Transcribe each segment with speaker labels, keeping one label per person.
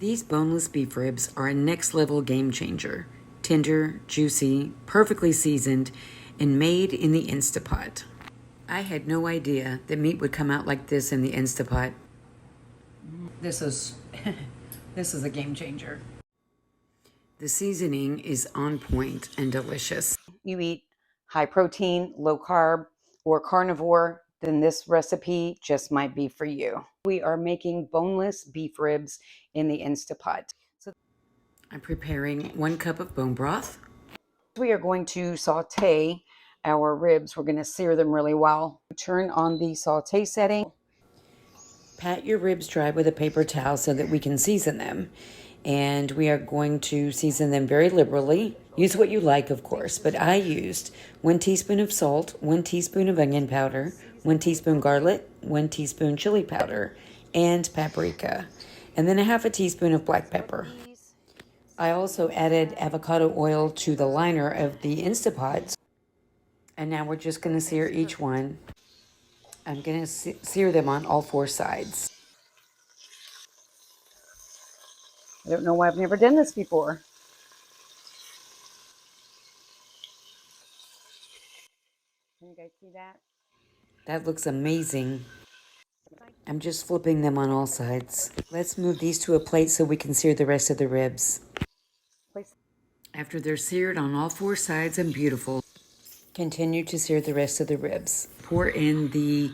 Speaker 1: These boneless beef ribs are a next level game changer. Tender, juicy, perfectly seasoned, and made in the Instapot. I had no idea that meat would come out like this in the Instapot. This is this is a game changer. The seasoning is on point and delicious. You eat high protein, low carb, or carnivore, then this recipe just might be for you. We are making boneless beef ribs in the Instapot. So I'm preparing 1 cup of bone broth. We are going to saute our ribs. We're going to sear them really well. Turn on the saute setting. Pat your ribs dry with a paper towel so that we can season them. And we are going to season them very liberally. Use what you like, of course, but I used 1 teaspoon of salt, 1 teaspoon of onion powder, 1 teaspoon garlic, 1 teaspoon chili powder, and paprika, and then 1/2 teaspoon of black pepper. I also added avocado oil to the liner of the Instapot. And now we're just going to sear each one. I'm going to sear them on all 4 sides. I don't know why I've never done this before. Can you guys see that? That looks amazing. I'm just flipping them on all sides. Let's move these to a plate so we can sear the rest of the ribs. After they're seared on all 4 sides and beautiful, continue to sear the rest of the ribs. Pour in the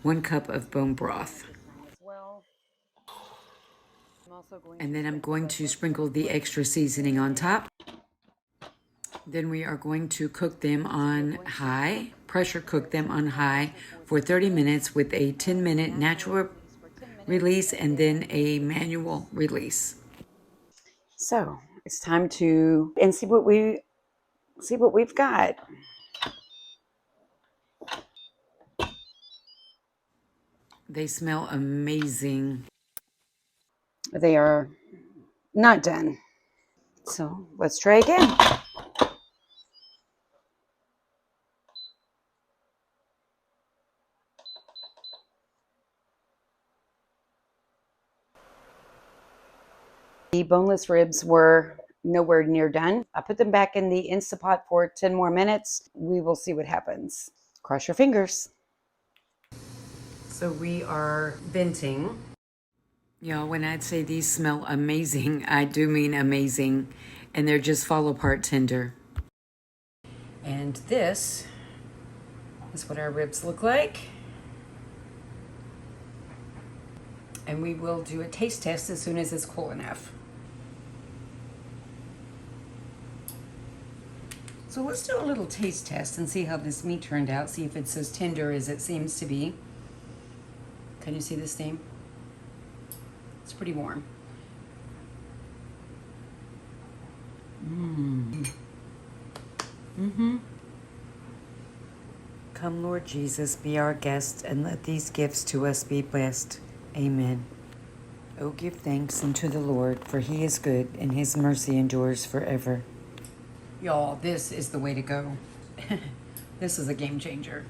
Speaker 1: 1 cup of bone broth. And then I'm going to sprinkle the extra seasoning on top. Then we are going to cook them on high, pressure cook them on high for 30 minutes with a 10-minute natural release and then a manual release. So it's time to see what we've got. They smell amazing. They are not done. So let's try again. The boneless ribs were nowhere near done. I put them back in the Instapot for 10 more minutes. We will see what happens. Cross your fingers. So we are venting. Y'all, when I'd say these smell amazing, I do mean amazing. And they're just fall apart tender. And this is what our ribs look like. And we will do a taste test as soon as it's cool enough. So let's do a little taste test and see how this meat turned out. See if it's as tender as it seems to be. Can you see the steam? It's pretty warm. Come, Lord Jesus, be our guest, and let these gifts to us be blessed. Amen. Oh, give thanks unto the Lord, for he is good, and his mercy endures forever. Y'all, this is the way to go. This is a game changer.